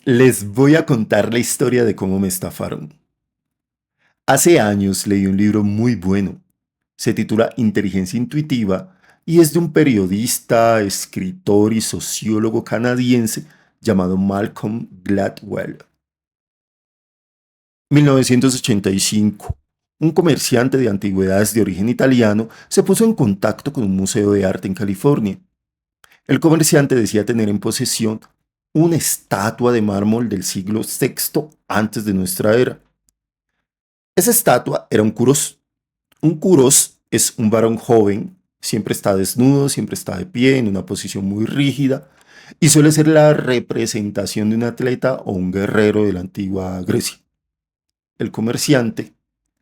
Les voy a contar la historia de cómo me estafaron. Hace años leí un libro muy bueno. Se titula Inteligencia Intuitiva y es de un periodista, escritor y sociólogo canadiense llamado Malcolm Gladwell. 1985. Un comerciante de antigüedades de origen italiano se puso en contacto con un museo de arte en California. El comerciante decía tener en posesión una estatua de mármol del siglo VI antes de nuestra era. Esa estatua era un Quirós. Un Quirós es un varón joven, siempre está desnudo, siempre está de pie, en una posición muy rígida, y suele ser la representación de un atleta o un guerrero de la antigua Grecia. El comerciante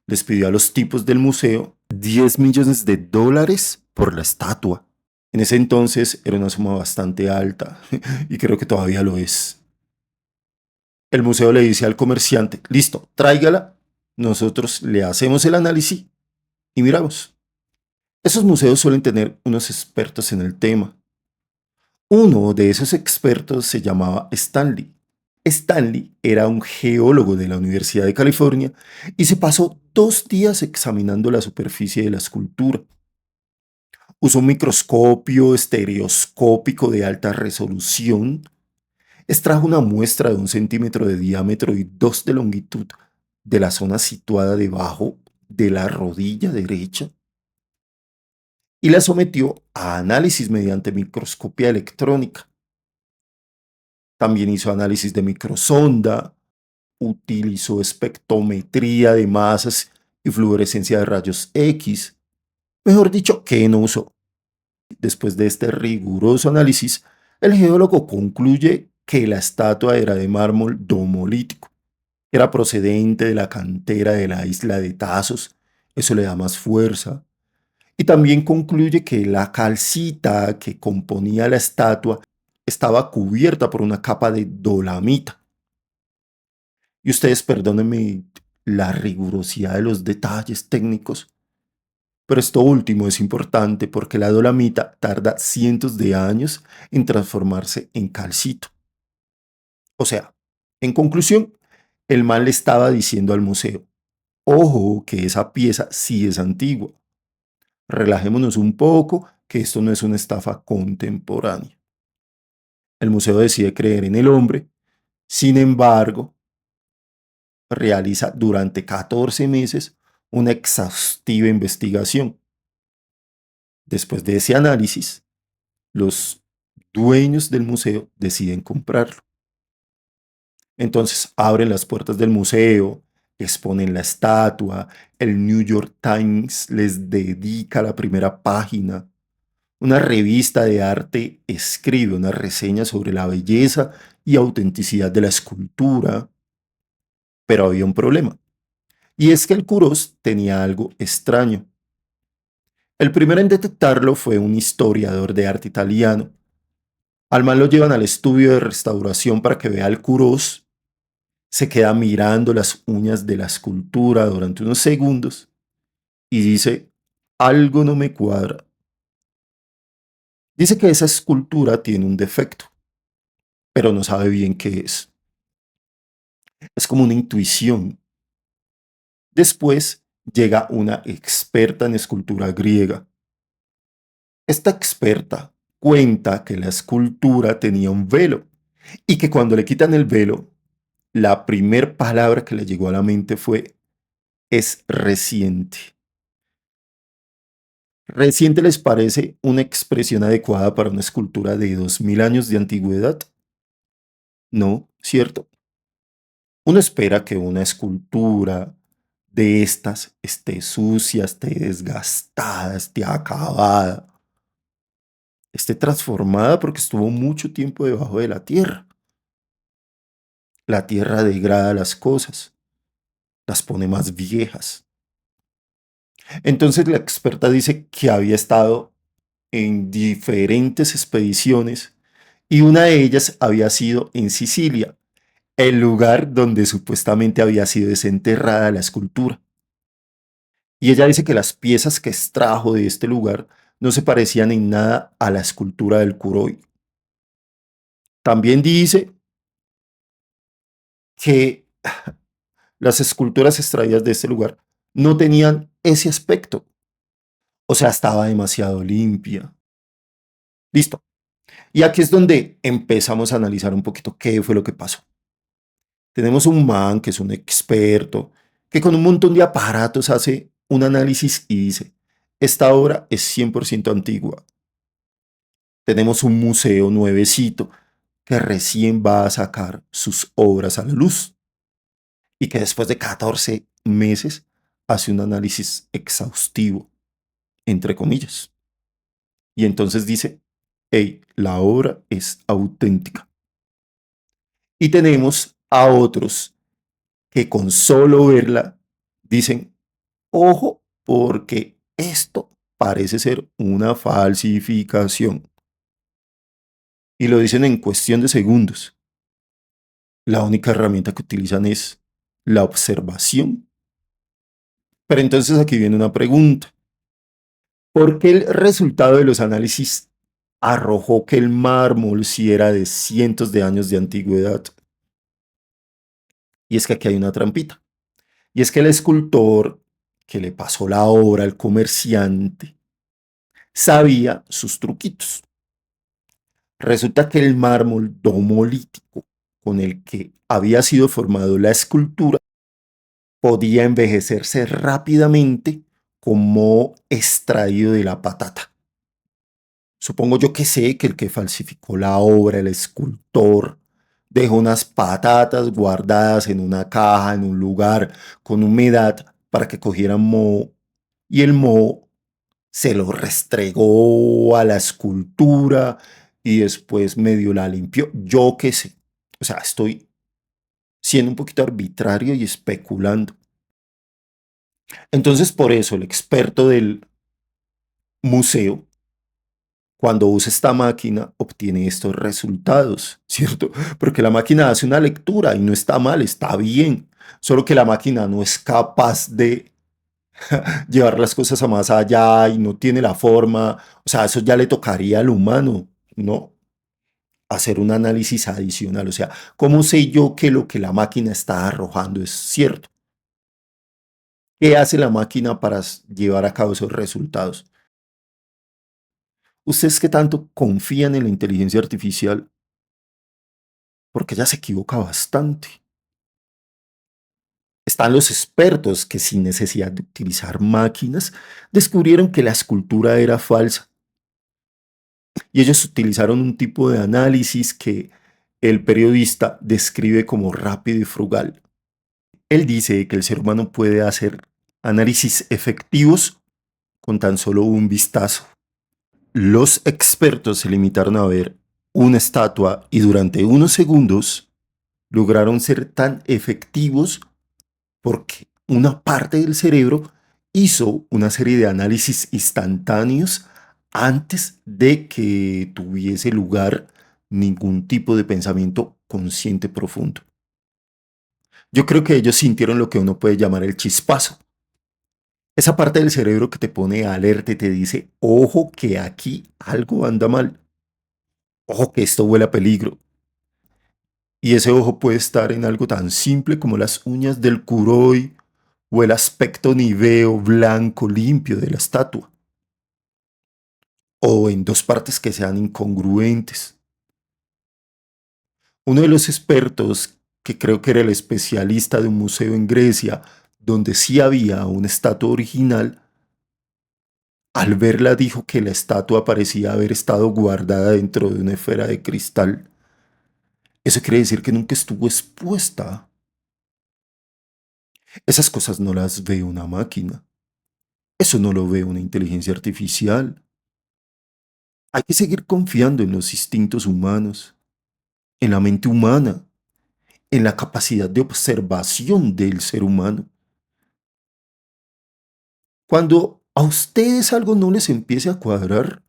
les pidió a los tipos del museo 10 millones de dólares por la estatua. En ese entonces era una suma bastante alta y creo que todavía lo es. El museo le dice al comerciante, listo, tráigala, nosotros le hacemos el análisis y miramos. Esos museos suelen tener unos expertos en el tema. Uno de esos expertos se llamaba Stanley. Stanley era un geólogo de la Universidad de California y se pasó 2 días examinando la superficie de la escultura. Usó un microscopio estereoscópico de alta resolución, extrajo una muestra de 1 centímetro de diámetro y 2 de longitud de la zona situada debajo de la rodilla derecha y la sometió a análisis mediante microscopía electrónica. También hizo análisis de microsonda, utilizó espectrometría de masas y fluorescencia de rayos X. Mejor dicho, ¿qué no usó? Después de este riguroso análisis, el geólogo concluye que la estatua era de mármol domolítico. Era procedente de la cantera de la isla de Tasos. Eso le da más fuerza. Y también concluye que la calcita que componía la estatua estaba cubierta por una capa de dolamita. Y ustedes perdónenme la rigurosidad de los detalles técnicos, pero esto último es importante porque la dolamita tarda cientos de años en transformarse en calcito. O sea, en conclusión, el man le estaba diciendo al museo, ojo que esa pieza sí es antigua. Relajémonos un poco, que esto no es una estafa contemporánea. El museo decide creer en el hombre, sin embargo, realiza durante 14 meses una exhaustiva investigación. Después de ese análisis, los dueños del museo deciden comprarlo. Entonces abren las puertas del museo, exponen la estatua, el New York Times les dedica la primera página. Una revista de arte escribe una reseña sobre la belleza y autenticidad de la escultura, pero había un problema, y es que el Quirós tenía algo extraño. El primero en detectarlo fue un historiador de arte italiano. Al man lo llevan al estudio de restauración para que vea el Quirós, se queda mirando las uñas de la escultura durante unos segundos y dice, algo no me cuadra. Dice que esa escultura tiene un defecto, pero no sabe bien qué es. Es como una intuición. Después llega una experta en escultura griega. Esta experta cuenta que la escultura tenía un velo y que cuando le quitan el velo, la primer palabra que le llegó a la mente fue es reciente. ¿Reciente les parece una expresión adecuada para una escultura de 2000 años de antigüedad? No, ¿cierto? Uno espera que una escultura de estas esté sucia, esté desgastada, esté acabada, esté transformada porque estuvo mucho tiempo debajo de la tierra. La tierra degrada las cosas, las pone más viejas. Entonces la experta dice que había estado en diferentes expediciones y una de ellas había sido en Sicilia, el lugar donde supuestamente había sido desenterrada la escultura. Y ella dice que las piezas que extrajo de este lugar no se parecían en nada a la escultura del Curoi. También dice que las esculturas extraídas de este lugar no tenían ese aspecto. O sea, estaba demasiado limpia. Listo. Y aquí es donde empezamos a analizar un poquito qué fue lo que pasó. Tenemos un man que es un experto, que con un montón de aparatos hace un análisis y dice, esta obra es 100% antigua. Tenemos un museo nuevecito que recién va a sacar sus obras a la luz y que después de 14 meses hace un análisis exhaustivo, entre comillas. Y entonces dice, hey, la obra es auténtica. Y tenemos a otros que con solo verla dicen, ojo, porque esto parece ser una falsificación. Y lo dicen en cuestión de segundos. La única herramienta que utilizan es la observación. Pero entonces aquí viene una pregunta. ¿Por qué el resultado de los análisis arrojó que el mármol sí era de cientos de años de antigüedad? Y es que aquí hay una trampita. Y es que el escultor que le pasó la obra al comerciante sabía sus truquitos. Resulta que el mármol domolítico con el que había sido formado la escultura podía envejecerse rápidamente como extraído de la patata. Supongo yo que sé que el que falsificó la obra, el escultor, dejó unas patatas guardadas en una caja, en un lugar con humedad para que cogieran moho y el moho se lo restregó a la escultura y después medio la limpió. Yo qué sé. O sea, estoy siendo un poquito arbitrario y especulando. Entonces, por eso el experto del museo, cuando usa esta máquina, obtiene estos resultados, ¿cierto? Porque la máquina hace una lectura y no está mal, está bien. Solo que la máquina no es capaz de llevar las cosas a más allá y no tiene la forma. O sea, eso ya le tocaría al humano, ¿no? Hacer un análisis adicional. O sea, ¿cómo sé yo que lo que la máquina está arrojando es cierto? ¿Qué hace la máquina para llevar a cabo esos resultados? ¿Ustedes qué tanto confían en la inteligencia artificial? Porque ella se equivoca bastante. Están los expertos que sin necesidad de utilizar máquinas descubrieron que la escultura era falsa. Y ellos utilizaron un tipo de análisis que el periodista describe como rápido y frugal. Él dice que el ser humano puede hacer análisis efectivos con tan solo un vistazo. Los expertos se limitaron a ver una estatua y durante unos segundos lograron ser tan efectivos porque una parte del cerebro hizo una serie de análisis instantáneos antes de que tuviese lugar ningún tipo de pensamiento consciente profundo. Yo creo que ellos sintieron lo que uno puede llamar el chispazo. Esa parte del cerebro que te pone alerta y te dice, ojo que aquí algo anda mal, ojo que esto huele a peligro. Y ese ojo puede estar en algo tan simple como las uñas del curoy o el aspecto níveo blanco limpio de la estatua, o en dos partes que sean incongruentes. Uno de los expertos, que creo que era el especialista de un museo en Grecia, donde sí había una estatua original, al verla dijo que la estatua parecía haber estado guardada dentro de una esfera de cristal. Eso quiere decir que nunca estuvo expuesta. Esas cosas no las ve una máquina. Eso no lo ve una inteligencia artificial. Hay que seguir confiando en los instintos humanos, en la mente humana, en la capacidad de observación del ser humano. Cuando a ustedes algo no les empiece a cuadrar,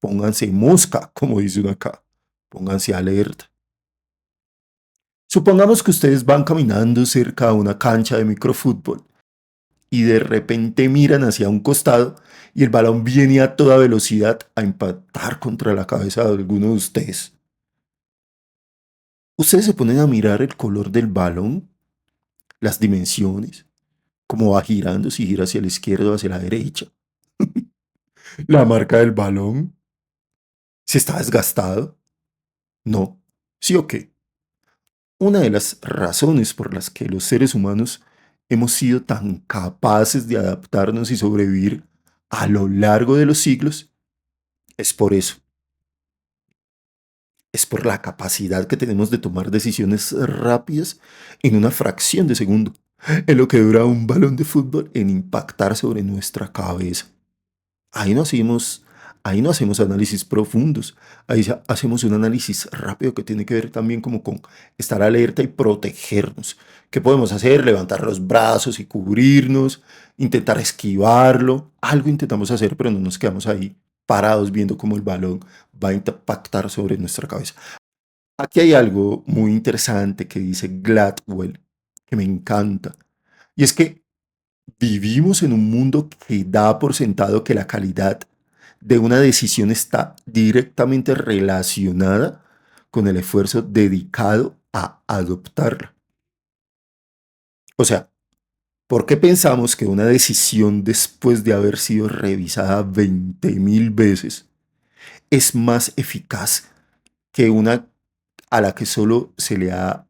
pónganse mosca, como dicen acá. Pónganse alerta. Supongamos que ustedes van caminando cerca a una cancha de microfútbol y de repente miran hacia un costado y el balón viene a toda velocidad a impactar contra la cabeza de alguno de ustedes. Ustedes se ponen a mirar el color del balón, las dimensiones, cómo va girando, si gira hacia la izquierda o hacia la derecha, la marca del balón, si está desgastado, no, sí o qué. Una de las razones por las que los seres humanos hemos sido tan capaces de adaptarnos y sobrevivir a lo largo de los siglos es por eso, es por la capacidad que tenemos de tomar decisiones rápidas en una fracción de segundo, en lo que dura un balón de fútbol en impactar sobre nuestra cabeza. Ahí no hacemos, ahí no hacemos análisis profundos, ahí hacemos un análisis rápido que tiene que ver también como con estar alerta y protegernos. ¿Qué podemos hacer? Levantar los brazos y cubrirnos, intentar esquivarlo. Algo intentamos hacer, pero no nos quedamos ahí parados viendo cómo el balón va a impactar sobre nuestra cabeza. Aquí hay algo muy interesante que dice Gladwell, que me encanta, y es que vivimos en un mundo que da por sentado que la calidad de una decisión está directamente relacionada con el esfuerzo dedicado a adoptarla. O sea, ¿por qué pensamos que una decisión después de haber sido revisada 20.000 veces es más eficaz que una a la que solo se le ha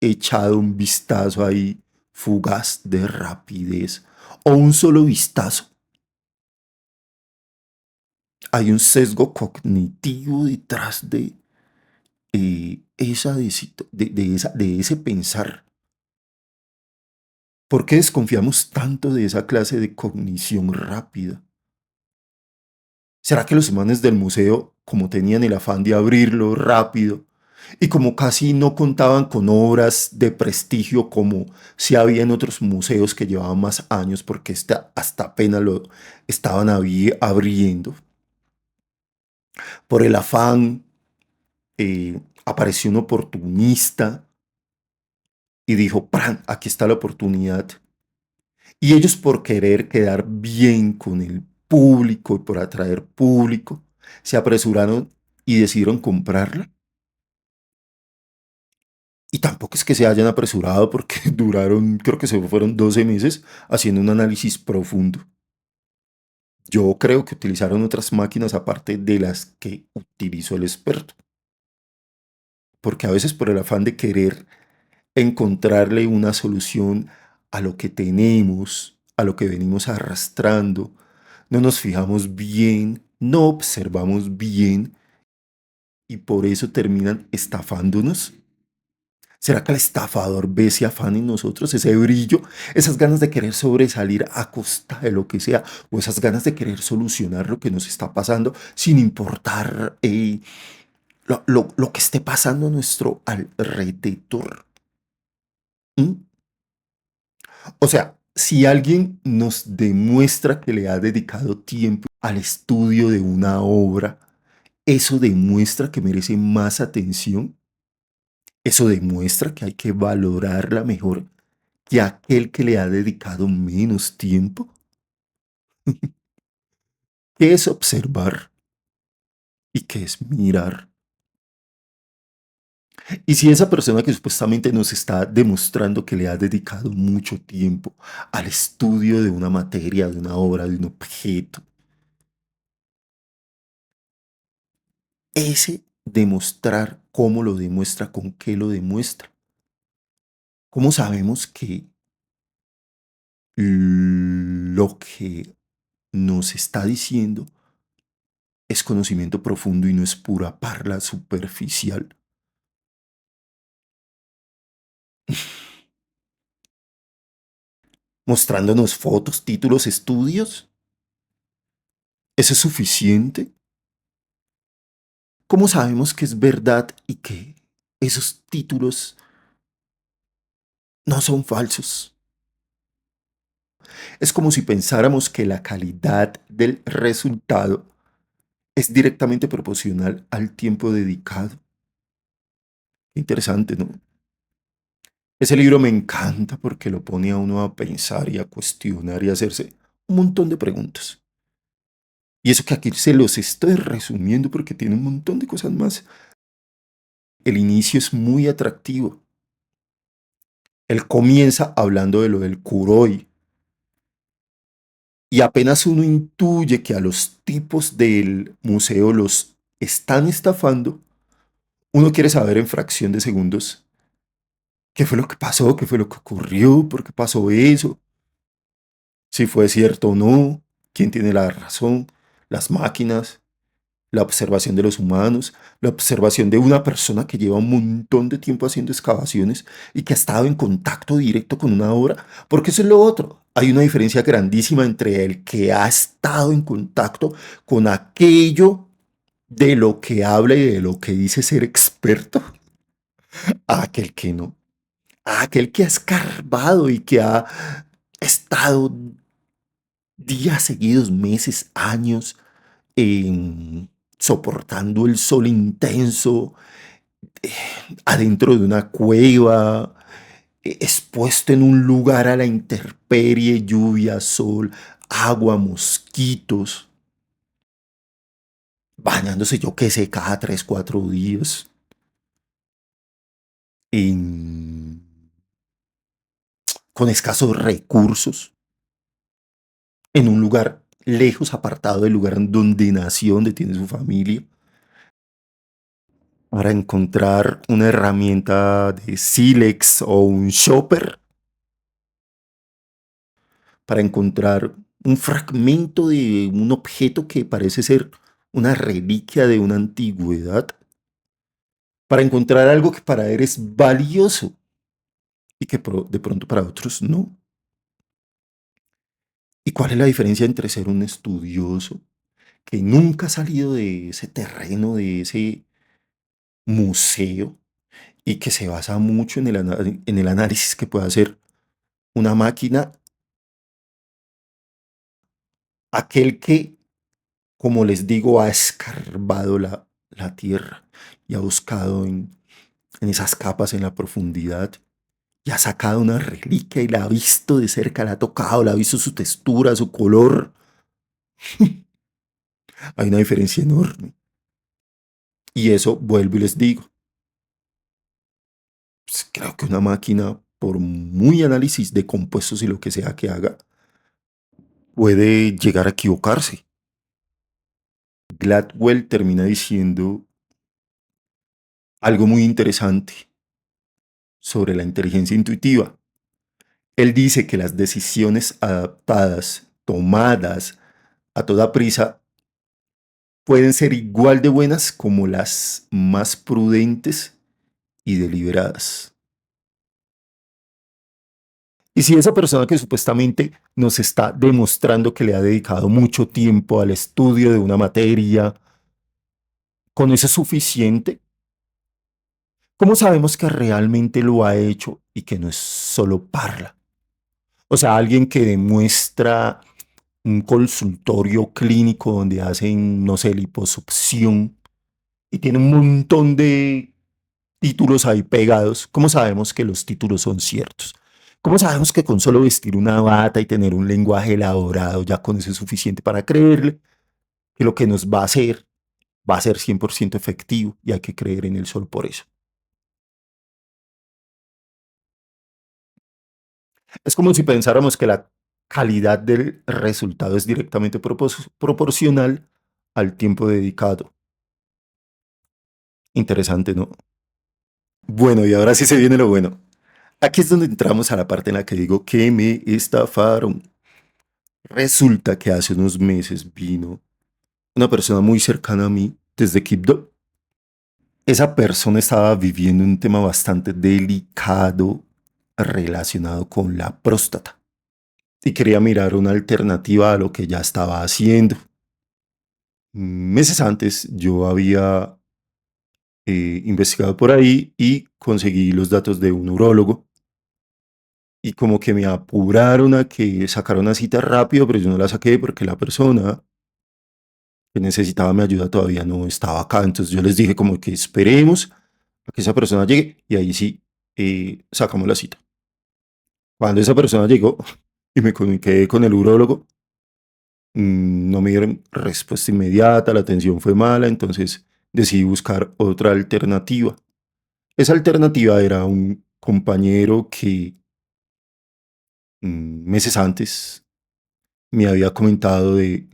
echado un vistazo ahí fugaz de rapidez o un solo vistazo? Hay un sesgo cognitivo detrás de, de ese pensar. ¿Por qué desconfiamos tanto de esa clase de cognición rápida? ¿Será que los imanes del museo, como tenían el afán de abrirlo rápido, y como casi no contaban con obras de prestigio como si había en otros museos que llevaban más años porque hasta apenas lo estaban abriendo, por el afán apareció un oportunista y dijo, ¡pran! Aquí está la oportunidad. Y ellos por querer quedar bien con el público y por atraer público, se apresuraron y decidieron comprarla. Y tampoco es que se hayan apresurado porque duraron, creo que se fueron 12 meses haciendo un análisis profundo. Yo creo que utilizaron otras máquinas aparte de las que utilizó el experto. Porque a veces por el afán de querer encontrarle una solución a lo que tenemos, a lo que venimos arrastrando, no nos fijamos bien, no observamos bien y por eso terminan estafándonos. ¿Será que el estafador ve ese afán en nosotros, ese brillo, esas ganas de querer sobresalir a costa de lo que sea, o esas ganas de querer solucionar lo que nos está pasando sin importar lo que esté pasando a nuestro alrededor? ¿Mm? O sea, si alguien nos demuestra que le ha dedicado tiempo al estudio de una obra, eso demuestra que merece más atención, eso demuestra que hay que valorarla mejor que aquel que le ha dedicado menos tiempo. ¿Qué es observar y qué es mirar? Y si esa persona que supuestamente nos está demostrando que le ha dedicado mucho tiempo al estudio de una materia, de una obra, de un objeto, ese demostrar cómo lo demuestra, con qué lo demuestra, cómo sabemos que lo que nos está diciendo es conocimiento profundo y no es pura parla superficial. Mostrándonos fotos, títulos, estudios. ¿Eso es suficiente? ¿Cómo sabemos que es verdad y que esos títulos no son falsos? Es como si pensáramos que la calidad del resultado es directamente proporcional al tiempo dedicado. Interesante, ¿no? Ese libro me encanta porque lo pone a uno a pensar y a cuestionar y a hacerse un montón de preguntas. Y eso que aquí se los estoy resumiendo porque tiene un montón de cosas más. el inicio es muy atractivo. Él comienza hablando de lo del Kuroi y apenas uno intuye que a los tipos del museo los están estafando, uno quiere saber en fracción de segundos qué fue lo que pasó, qué fue lo que ocurrió, por qué pasó eso, si fue cierto o no, quién tiene la razón, las máquinas, la observación de los humanos, la observación de una persona que lleva un montón de tiempo haciendo excavaciones y que ha estado en contacto directo con una obra, porque eso es lo otro. Hay una diferencia grandísima entre el que ha estado en contacto con aquello de lo que habla y de lo que dice ser experto, a aquel que no, a aquel que ha escarbado y que ha estado días seguidos, meses, años, en soportando el sol intenso, eh, adentro de una cueva, expuesto en un lugar a la intemperie, lluvia, sol, agua, mosquitos, bañándose yo qué sé, cada 3, 4 días, en- con escasos recursos, en un lugar lejos, apartado del lugar en donde nació, donde tiene su familia, para encontrar una herramienta de sílex o un chopper, para encontrar un fragmento de un objeto que parece ser una reliquia de una antigüedad, para encontrar algo que para él es valioso y que de pronto para otros no. ¿Y cuál es la diferencia entre ser un estudioso que nunca ha salido de ese terreno, de ese museo y que se basa mucho en en el análisis que puede hacer una máquina, aquel que, como les digo, ha escarbado la tierra y ha buscado en esas capas, en la profundidad, y ha sacado una reliquia y la ha visto de cerca, la ha tocado, la ha visto su textura, su color? Hay una diferencia enorme. Y eso vuelvo y les digo, pues, creo que una máquina, por muy análisis de compuestos y lo que sea que haga, puede llegar a equivocarse. Gladwell termina diciendo algo muy interesante sobre la inteligencia intuitiva. Él dice que las decisiones adaptadas, tomadas a toda prisa, pueden ser igual de buenas como las más prudentes y deliberadas. Y si esa persona que supuestamente nos está demostrando que le ha dedicado mucho tiempo al estudio de una materia, con eso es suficiente, ¿cómo sabemos que realmente lo ha hecho y que no es solo parla? O sea, alguien que demuestra un consultorio clínico donde hacen, no sé, liposucción y tiene un montón de títulos ahí pegados. ¿Cómo sabemos que los títulos son ciertos? ¿Cómo sabemos que con solo vestir una bata y tener un lenguaje elaborado ya con eso es suficiente para creerle que lo que nos va a ser 100% efectivo y hay que creer en él solo por eso? Es como si pensáramos que la calidad del resultado es directamente proporcional al tiempo dedicado. Interesante, ¿no? Bueno, y ahora sí se viene lo bueno. Aquí es donde entramos a la parte en la que digo que me estafaron. Resulta que hace unos meses vino una persona muy cercana a mí desde Quibdó. Esa persona estaba viviendo un tema bastante delicado relacionado con la próstata y quería mirar una alternativa a lo que ya estaba haciendo. Meses antes yo había investigado por ahí y conseguí los datos de un urólogo y como que me apuraron a que sacara una cita rápido, pero yo no la saqué porque la persona que necesitaba mi ayuda todavía no estaba acá. Entonces yo les dije como que esperemos a que esa persona llegue y ahí sí sacamos la cita. Cuando esa persona llegó y me comuniqué con el urólogo, no me dieron respuesta inmediata, la atención fue mala, entonces decidí buscar otra alternativa. Esa alternativa era un compañero que meses antes me había comentado de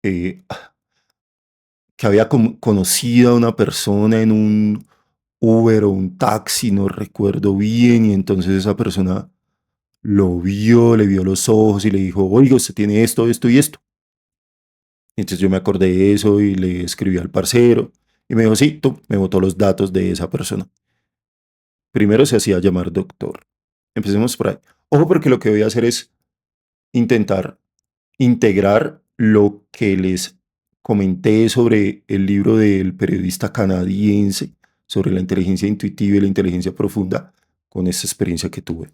eh, que había conocido a una persona en un Uber o un taxi, no recuerdo bien, y entonces esa persona lo vio, le vio los ojos y le dijo, oiga, usted tiene esto, esto y esto. Y entonces yo me acordé de eso y le escribí al parcero y me dijo, sí, tú, me botó los datos de esa persona. Primero se hacía llamar doctor. Empecemos por ahí. Ojo, porque lo que voy a hacer es intentar integrar lo que les comenté sobre el libro del periodista canadiense sobre la inteligencia intuitiva y la inteligencia profunda con esta experiencia que tuve.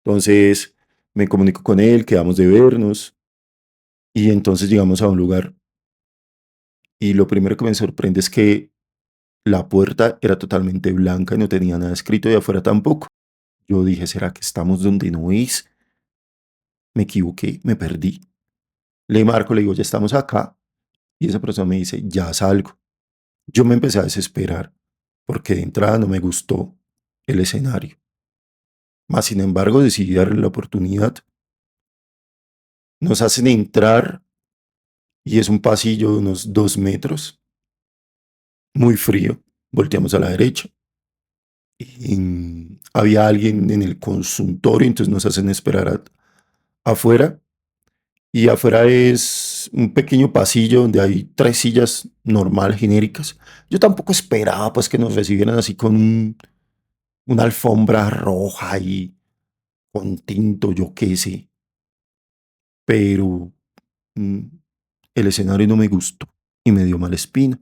Entonces me comunico con él, quedamos de vernos y entonces llegamos a un lugar y lo primero que me sorprende es que la puerta era totalmente blanca y no tenía nada escrito y afuera tampoco. Yo dije, ¿será que estamos donde no es? Me equivoqué, me perdí. Le marco, le digo, ya estamos acá. Y esa persona me dice, ya salgo. Yo me empecé a desesperar porque de entrada no me gustó el escenario. Más sin embargo, decidí darle la oportunidad. Nos hacen entrar y es un pasillo de unos 2 metros, muy frío. Volteamos a la derecha. Y había alguien en el consultorio, entonces nos hacen esperar afuera. Y afuera es un pequeño pasillo donde hay 3 sillas normal, genéricas. Yo tampoco esperaba pues que nos recibieran así con una alfombra roja y con tinto, yo qué sé. Pero mm, el escenario no me gustó y me dio mala espina.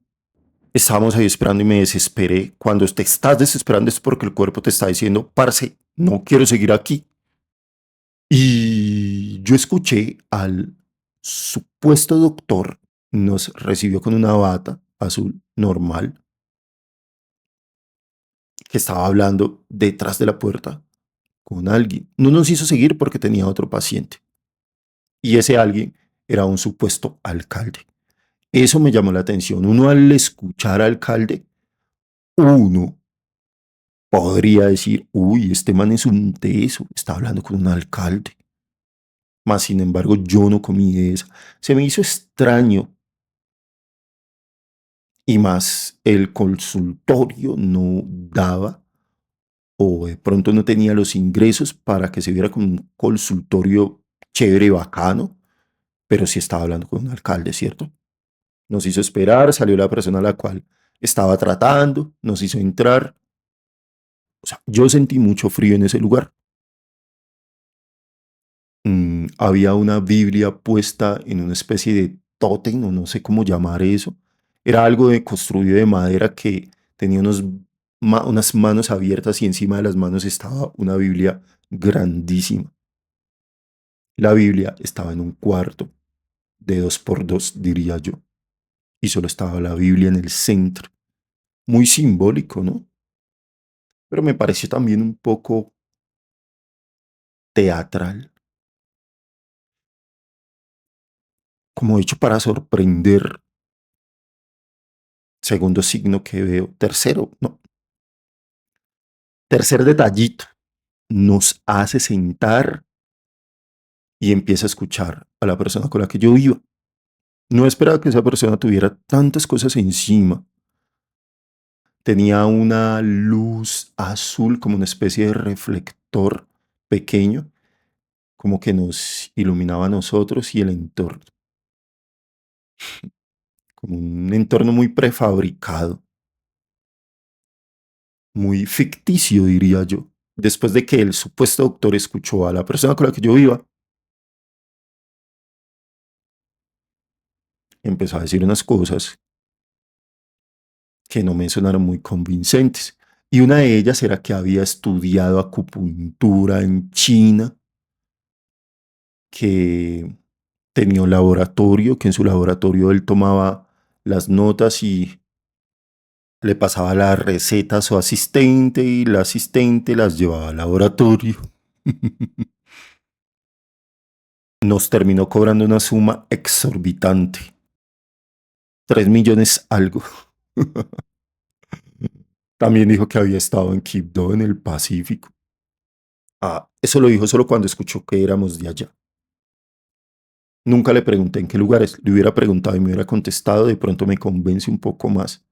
Estábamos ahí esperando y me desesperé. Cuando te estás desesperando es porque el cuerpo te está diciendo, parce, no quiero seguir aquí. Y yo escuché al supuesto doctor, nos recibió con una bata azul normal, que estaba hablando detrás de la puerta con alguien. No nos hizo seguir porque tenía otro paciente. Y ese alguien era un supuesto alcalde. Eso me llamó la atención. Uno al escuchar alcalde, uno podría decir, uy, este man es un teso, está hablando con un alcalde. Mas, sin embargo, yo no comí de esa. Se me hizo extraño y más el consultorio no daba o de pronto no tenía los ingresos para que se viera como un consultorio chévere, bacano, pero sí estaba hablando con un alcalde, ¿cierto? Nos hizo esperar, salió la persona a la cual estaba tratando, nos hizo entrar. O sea, yo sentí mucho frío en ese lugar. Había una Biblia puesta en una especie de tótem, o no sé cómo llamar eso. Era algo construido de madera que tenía unas manos abiertas y encima de las manos estaba una Biblia grandísima. La Biblia estaba en un cuarto de 2 por 2, diría yo, y solo estaba la Biblia en el centro. Muy simbólico, ¿no? Pero me pareció también un poco teatral, como hecho para sorprender. Segundo signo que veo, tercero, no, tercer detallito, nos hace sentar y empieza a escuchar a la persona con la que yo iba. No esperaba que esa persona tuviera tantas cosas encima. Tenía una luz azul como una especie de reflector pequeño, como que nos iluminaba a nosotros y el entorno, como un entorno muy prefabricado, muy ficticio, diría yo. Después de que el supuesto doctor escuchó a la persona con la que yo iba, empezó a decir unas cosas que no me sonaron muy convincentes. Y una de ellas era que había estudiado acupuntura en China, que tenía un laboratorio, que en su laboratorio él tomaba las notas y le pasaba la receta a su asistente y la asistente las llevaba al laboratorio. Nos terminó cobrando una suma exorbitante, 3 millones algo. También dijo que había estado en Quibdó, en el Pacífico. Ah, eso lo dijo solo cuando escuchó que éramos de allá. Nunca le pregunté en qué lugares. Le hubiera preguntado y me hubiera contestado, de pronto me convence un poco más.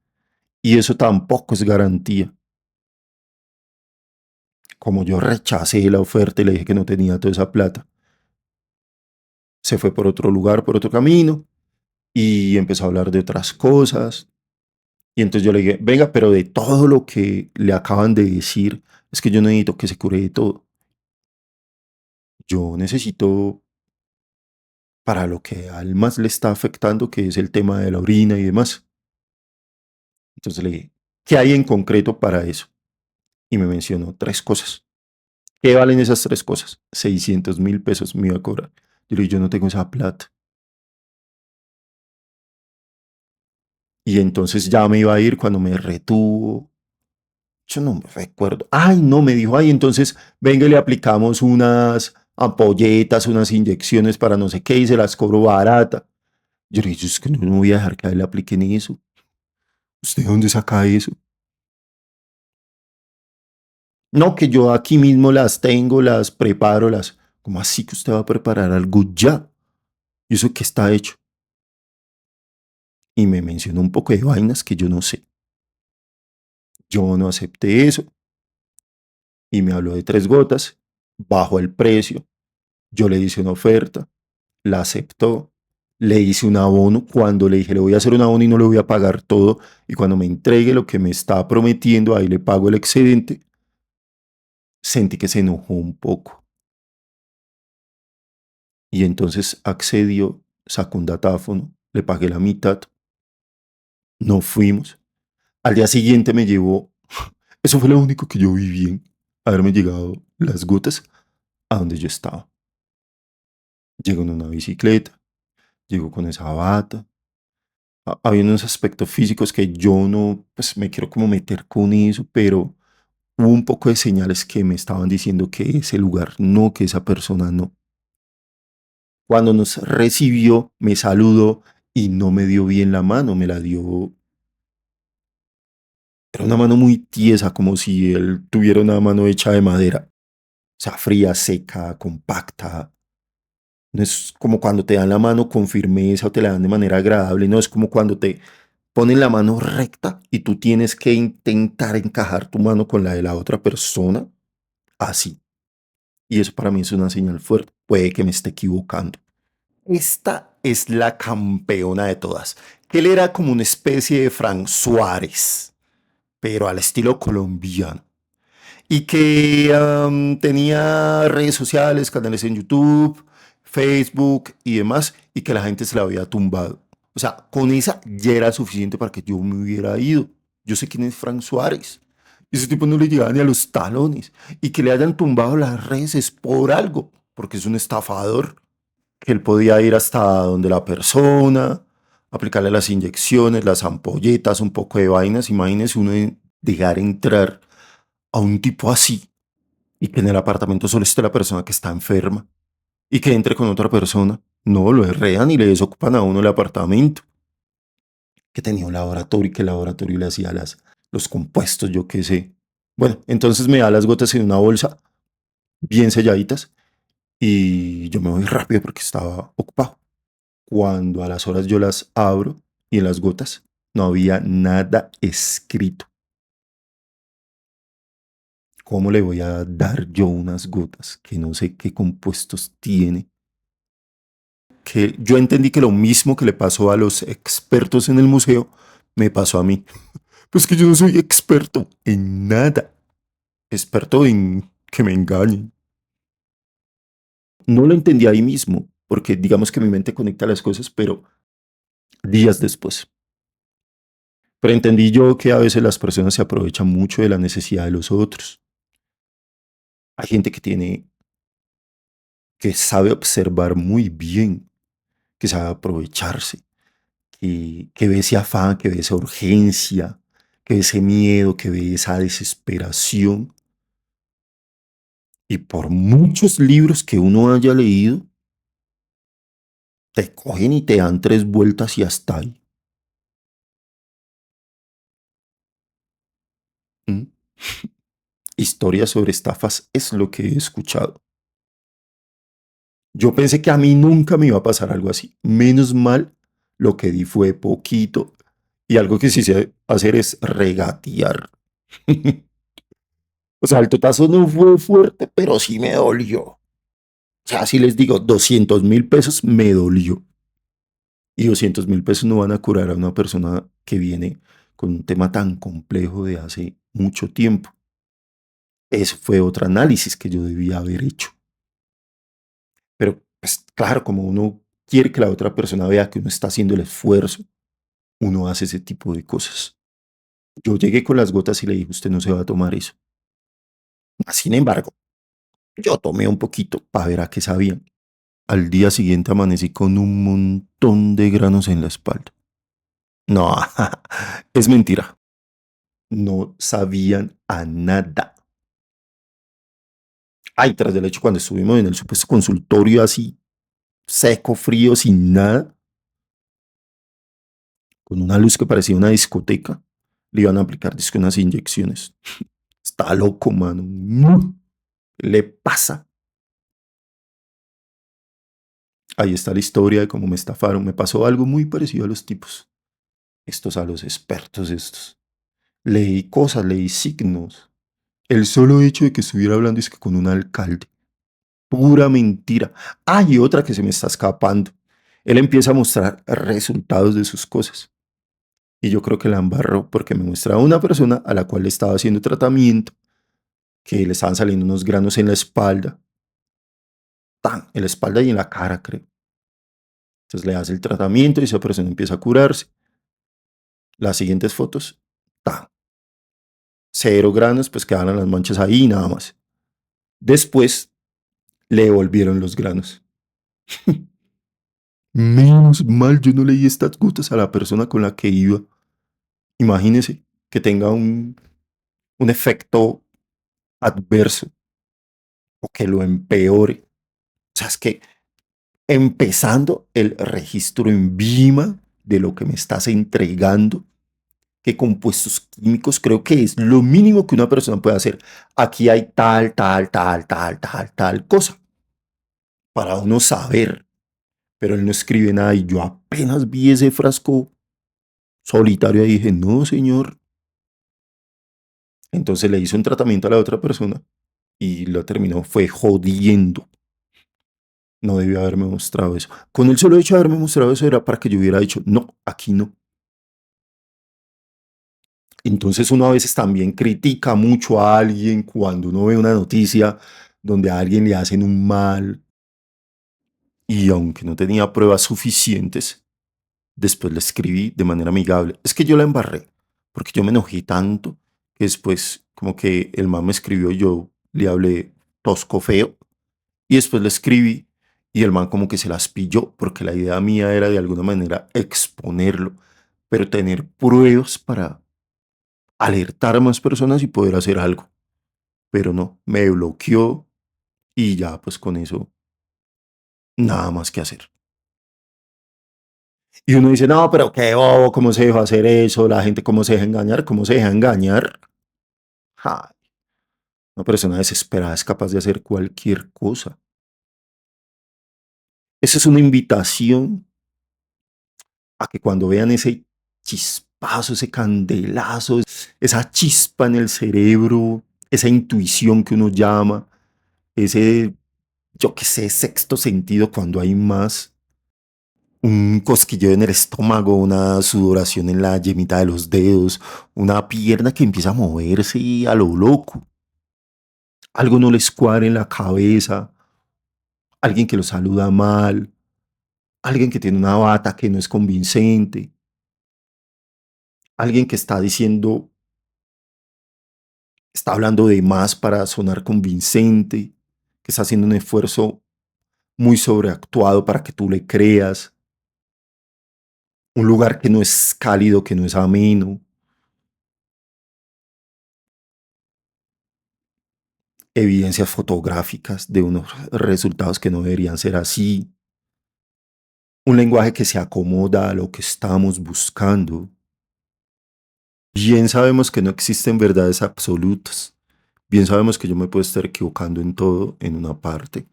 Y eso tampoco es garantía. Como yo rechacé la oferta y le dije que no tenía toda esa plata, se fue por otro lugar, por otro camino y empezó a hablar de otras cosas. Y entonces yo le dije, venga, pero de todo lo que le acaban de decir, es que yo no necesito que se cure de todo. Yo necesito para lo que al más le está afectando, que es el tema de la orina y demás. Entonces le dije, ¿qué hay en concreto para eso? Y me mencionó tres cosas. ¿Qué valen esas tres cosas? 600.000 pesos me iba a cobrar. Yo le dije, yo no tengo esa plata. Y entonces ya me iba a ir cuando me retuvo. Yo no me recuerdo. Ay, no, me dijo, ay, entonces venga y le aplicamos unas ampolletas, unas inyecciones para no sé qué y se las cobro barata. Yo le dije, es que no voy a dejar que a él le apliquen eso. ¿Usted de dónde saca eso? No, que yo aquí mismo las tengo, las preparo, las... ¿Cómo así que usted va a preparar algo ya? ¿Y eso qué está hecho? Y me mencionó un poco de vainas que yo no sé. Yo no acepté eso y me habló de tres gotas, bajó el precio, yo le hice una oferta, la aceptó, le hice un abono, cuando le dije le voy a hacer un abono y no le voy a pagar todo, y cuando me entregue lo que me está prometiendo, ahí le pago el excedente, sentí que se enojó un poco y entonces accedió, sacó un datáfono, le pagué la mitad, no fuimos. Al día siguiente me llevó, eso fue lo único que yo vi bien, haberme llegado las gotas a donde yo estaba. Llegó en una bicicleta, llegó con esa bata. Había unos aspectos físicos que yo no, pues me quiero como meter con eso, pero hubo un poco de señales que me estaban diciendo que ese lugar no, que esa persona no. Cuando nos recibió, me saludó y no me dio bien la mano, me la dio, era una mano muy tiesa, como si él tuviera una mano hecha de madera, o sea, fría, seca, compacta. No es como cuando te dan la mano con firmeza o te la dan de manera agradable, no es como cuando te ponen la mano recta y tú tienes que intentar encajar tu mano con la de la otra persona, así. Y eso para mí es una señal fuerte. Puede que me esté equivocando. Esta es la campeona de todas. Él era como una especie de Frank Suárez, pero al estilo colombiano. Y que tenía redes sociales, canales en YouTube, Facebook y demás, y que la gente se la había tumbado. O sea, con esa ya era suficiente para que yo me hubiera ido. Yo sé quién es Frank Suárez. Ese tipo no le llegaba ni a los talones. Y que le hayan tumbado las redes es por algo, porque es un estafador. Que él podía ir hasta donde la persona, aplicarle las inyecciones, las ampolletas, un poco de vainas. Imagínese uno dejar entrar a un tipo así y que en el apartamento solo esté la persona que está enferma y que entre con otra persona. No, lo herrean y le desocupan a uno el apartamento. Que tenía un laboratorio y que el laboratorio le hacía los compuestos, yo qué sé. Bueno, entonces me da las gotas en una bolsa, bien selladitas, y yo me voy rápido porque estaba ocupado. Cuando a las horas yo las abro y en las gotas no había nada escrito. ¿Cómo le voy a dar yo unas gotas que no sé qué compuestos tiene? Que yo entendí que lo mismo que le pasó a los expertos en el museo, me pasó a mí. Pues que yo no soy experto en nada. Experto en que me engañen. No lo entendí ahí mismo, porque digamos que mi mente conecta las cosas, pero días después. Pero entendí yo que a veces las personas se aprovechan mucho de la necesidad de los otros. Hay gente que tiene, que sabe observar muy bien, que sabe aprovecharse, que ve ese afán, que ve esa urgencia, que ve ese miedo, que ve esa desesperación. Y por muchos libros que uno haya leído, te cogen y te dan tres vueltas y hasta ahí. historias sobre estafas es lo que he escuchado. Yo pensé que a mí nunca me iba a pasar algo así. Menos mal, lo que di fue poquito. Y algo que sí sé hacer es regatear. O sea, el totazo no fue fuerte, pero sí me dolió. O sea, si les digo 200.000 pesos, me dolió. Y 200.000 pesos no van a curar a una persona que viene con un tema tan complejo de hace mucho tiempo. Eso fue otro análisis que yo debía haber hecho. Pero, pues claro, como uno quiere que la otra persona vea que uno está haciendo el esfuerzo, uno hace ese tipo de cosas. Yo llegué con las gotas y le dije, usted no se va a tomar eso. Sin embargo, yo tomé un poquito para ver a qué sabían. Al día siguiente amanecí con un montón de granos en la espalda. No, es mentira. No sabían a nada. Ay, tras del hecho, cuando estuvimos en el supuesto consultorio así, seco, frío, sin nada, con una luz que parecía una discoteca, le iban a aplicar dizque unas inyecciones. Está loco, mano. ¿Qué le pasa? Ahí está la historia de cómo me estafaron. Me pasó algo muy parecido a los tipos. Estos, a los expertos estos. Leí cosas, leí signos. El solo hecho de que estuviera hablando es que con un alcalde. Pura mentira. Hay otra que se me está escapando. Él empieza a mostrar resultados de sus cosas. Y yo creo que la embarró porque me muestra a una persona a la cual le estaba haciendo tratamiento, que le estaban saliendo unos granos en la espalda. Tan, en la espalda y en la cara, creo. Entonces le hace el tratamiento y esa persona empieza a curarse. Las siguientes fotos, tan, cero granos, pues quedaban las manchas ahí y nada más. Después le volvieron los granos. Menos mal yo no leí estas gotas a la persona con la que iba. Imagínese que tenga un efecto adverso o que lo empeore. O sea, es que empezando el registro en Vima de lo que me estás entregando, qué compuestos químicos, creo que es lo mínimo que una persona puede hacer. Aquí hay tal cosa para uno saber, pero él no escribe nada y yo apenas vi ese frasco solitario y dije, no, señor. Entonces le hizo un tratamiento a la otra persona y lo terminó, fue jodiendo. No debió haberme mostrado eso. Con el solo hecho de haberme mostrado eso era para que yo hubiera dicho, no, aquí no. Entonces uno a veces también critica mucho a alguien cuando uno ve una noticia donde a alguien le hacen un mal y aunque no tenía pruebas suficientes, después le escribí de manera amigable. Es que yo la embarré, porque yo me enojé tanto que después como que el man me escribió, yo le hablé tosco feo y después le escribí y el man como que se las pilló porque la idea mía era de alguna manera exponerlo, pero tener pruebas para alertar a más personas y poder hacer algo. Pero no, me bloqueó y ya pues con eso nada más que hacer. Y uno dice, no, pero qué bobo, ¿cómo se dejó hacer eso? La gente, ¿cómo se deja engañar? ¿Cómo se deja engañar? Ja, una persona desesperada es capaz de hacer cualquier cosa. Esa es una invitación a que cuando vean ese chispazo, ese candelazo, esa chispa en el cerebro, esa intuición que uno llama, ese, yo qué sé, sexto sentido cuando hay más, un cosquilleo en el estómago, una sudoración en la yemita de los dedos, una pierna que empieza a moverse a lo loco, algo no les cuadra en la cabeza, alguien que lo saluda mal, alguien que tiene una bata que no es convincente, alguien que está diciendo, está hablando de más para sonar convincente, que está haciendo un esfuerzo muy sobreactuado para que tú le creas, un lugar que no es cálido, que no es ameno, evidencias fotográficas de unos resultados que no deberían ser así, un lenguaje que se acomoda a lo que estamos buscando. Bien sabemos que no existen verdades absolutas, Bien sabemos que yo me puedo estar equivocando en todo, en una parte,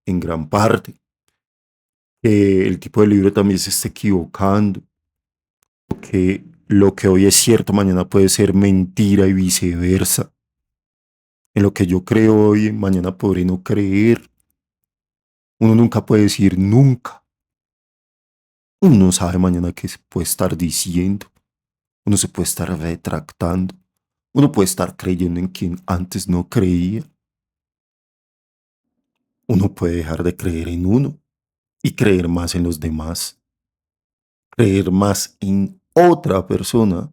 en gran parte. Que el tipo de libro también se está equivocando. Que lo que hoy es cierto, mañana puede ser mentira y viceversa. En lo que yo creo hoy, mañana podré no creer. Uno nunca puede decir nunca. Uno no sabe mañana qué se puede estar diciendo. Uno se puede estar retractando. Uno puede estar creyendo en quien antes no creía. Uno puede dejar de creer en uno y creer más en los demás. Creer más en otra persona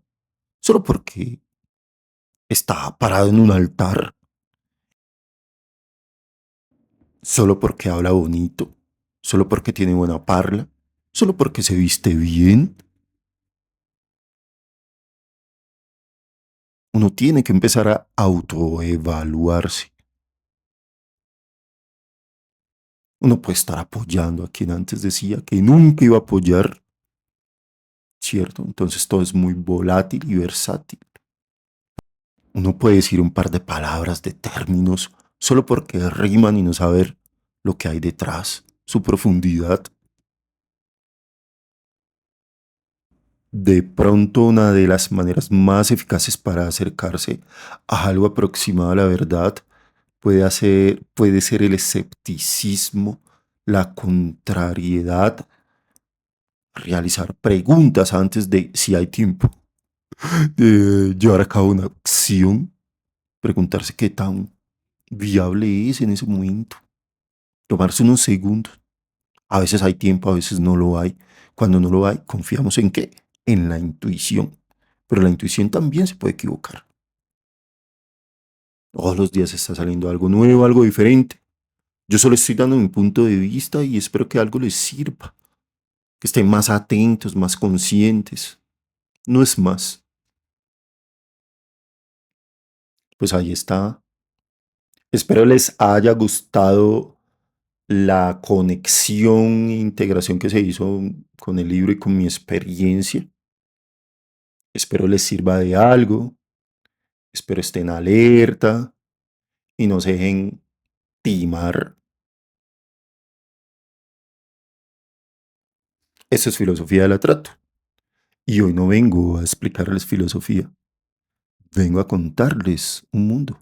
solo porque está parado en un altar. Solo porque habla bonito. Solo porque tiene buena parla. Solo porque se viste bien. Uno tiene que empezar a autoevaluarse. Uno puede estar apoyando a quien antes decía que nunca iba a apoyar, ¿cierto? Entonces todo es muy volátil y versátil. Uno puede decir un par de palabras, de términos, solo porque riman y no saber lo que hay detrás, su profundidad. De pronto una de las maneras más eficaces para acercarse a algo aproximado a la verdad puede ser el escepticismo, la contrariedad, realizar preguntas antes de si hay tiempo, de llevar a cabo una acción, preguntarse qué tan viable es en ese momento, tomarse unos segundos. A veces hay tiempo, a veces no lo hay. Cuando no lo hay, confiamos en qué? En la intuición. Pero la intuición también se puede equivocar. Todos los días está saliendo algo nuevo, algo diferente. Yo solo estoy dando mi punto de vista y espero que algo les sirva, que estén más atentos, más conscientes. No es más. Pues ahí está. Espero les haya gustado la conexión e integración que se hizo con el libro y con mi experiencia. Espero les sirva de algo. Espero estén alerta y no se dejen timar. Eso es filosofía de la trato. Y hoy no vengo a explicarles filosofía, vengo a contarles un mundo.